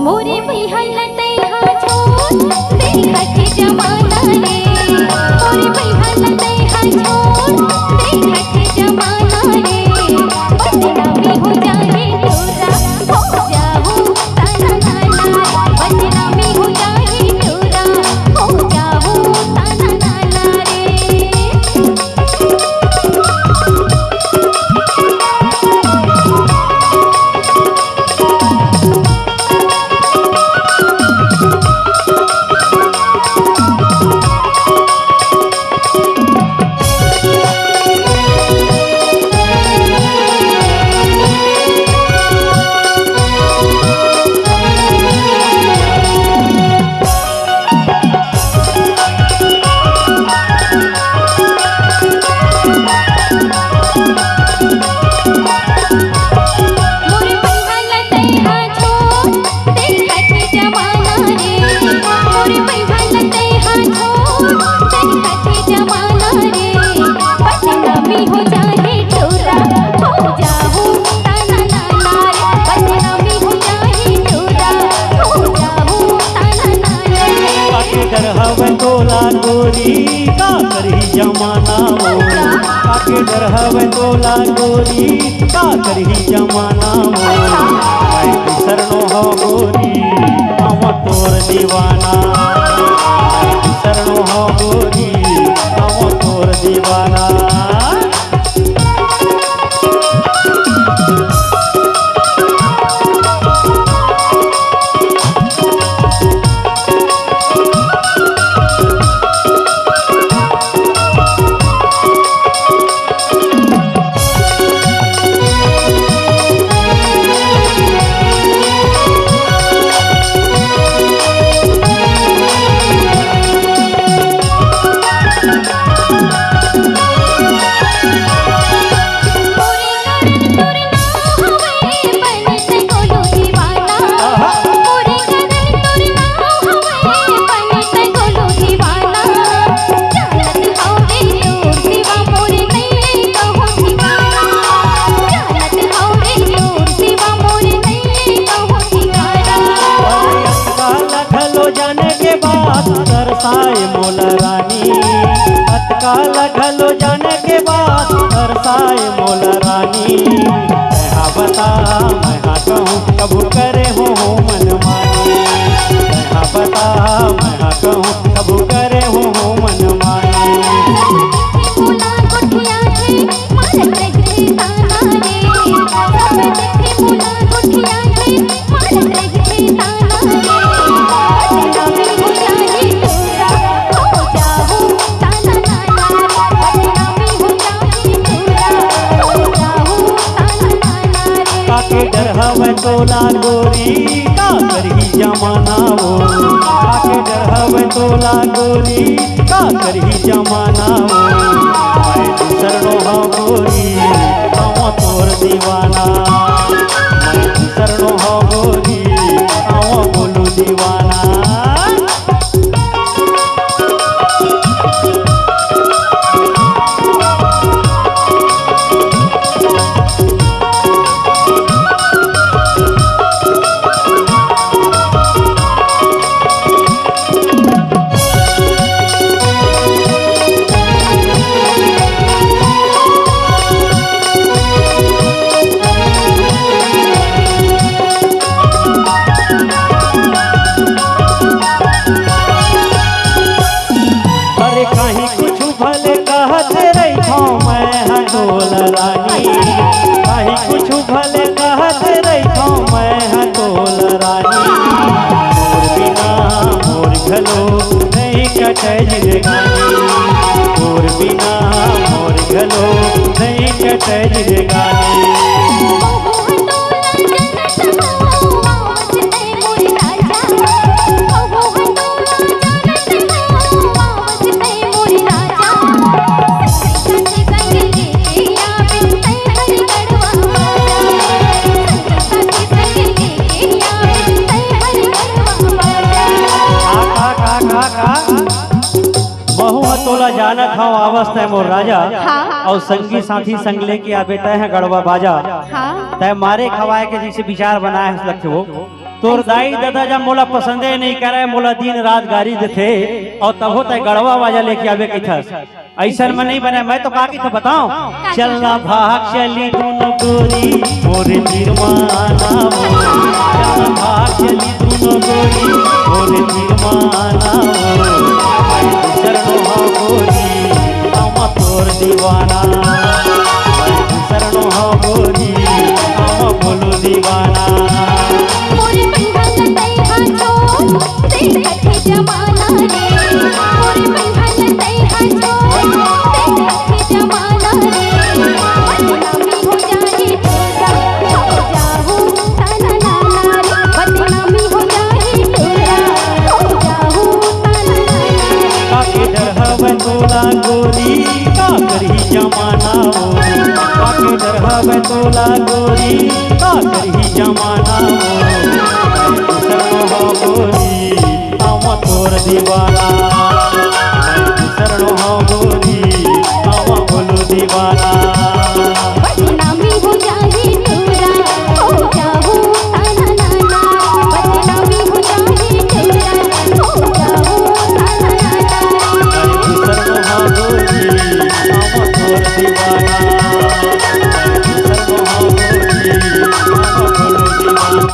मोरे बिहल तैहा छोड़ देखत जमाना रे मोरे बिहल तैहा छोड़ देखत जमाना रे बदनामी हो जाए तोरा हो जाऊं ताना नाना बदनामी हो जाए तोरा हो जाऊं ताना नाना रे गोरी का करही जमाना वो आके डर हवे तोला गोरी का करही जमाना वो मैं शरणो हो गोरी हम तोर दीवाना मैं शरणो हो गोरी हम तोर दीवाना तरसाए मोला रानी अतकाल घलो जाने के बाद तरसाए मोला रानी मैं बता मैं कहूँ कबू करे हो मन मानी मैं बता मैं कहूँ कबू करे हो मन मानी डर हवे तोला गोरी का करही जमाना वो आके डर हवे तोला गोरी का करही जमाना वो मैं शरणो हो गोरी हम तोर दीवाना मैं शरणो हो गोरी हम बोलू दीवाना कहीं कुछ भले कहत रही मैं हटोल रानी मोर बिना मोर घलो नहीं कटे जिंदगानी मोर बिना मोर घलो नहीं कटे जिंदगानी तोला जानत हूँ अवस्था मोर राजा हाँ? और संगी साथी संग लेके आ बेटा है गड़वा बाजा हाँ? तय मारे खवाए के जैसे विचार बनाए लगते हो तोर दाई दादा जब मोला पसंदे नहीं करे मोला दिन रात गाड़ी देथे और तब होता है गड़वा वाजा लेके आवे के था ऐसा में नहीं बने मैं तो का की था बताऊं चलना भाग चली दोनों गोरी मोरे दीवाना चलना भाग चली दोनों गोरी मोरे दीवाना शरणो हो गोरी हम तोर दीवाना शरणो हो गोरी हम बोलो दीवाना मोरे बंधन तैहा छोड़ देखत है जमाना रे मोरे बंधन तैहा छोड़ देखत है जमाना रे बदनामी हो जाए तेरा हो जाऊं ताना नाना रे बदनामी हो जाए तेरा हो जाऊं ताना नाना काके डर हवे तोला गोरी का करही जमाना हो काके डर हवे तोला गोरी का करही जमाना हो शरणो हो गोरी हम तोर दीवाना शरणो हो गोरी हम बोलो दीवाना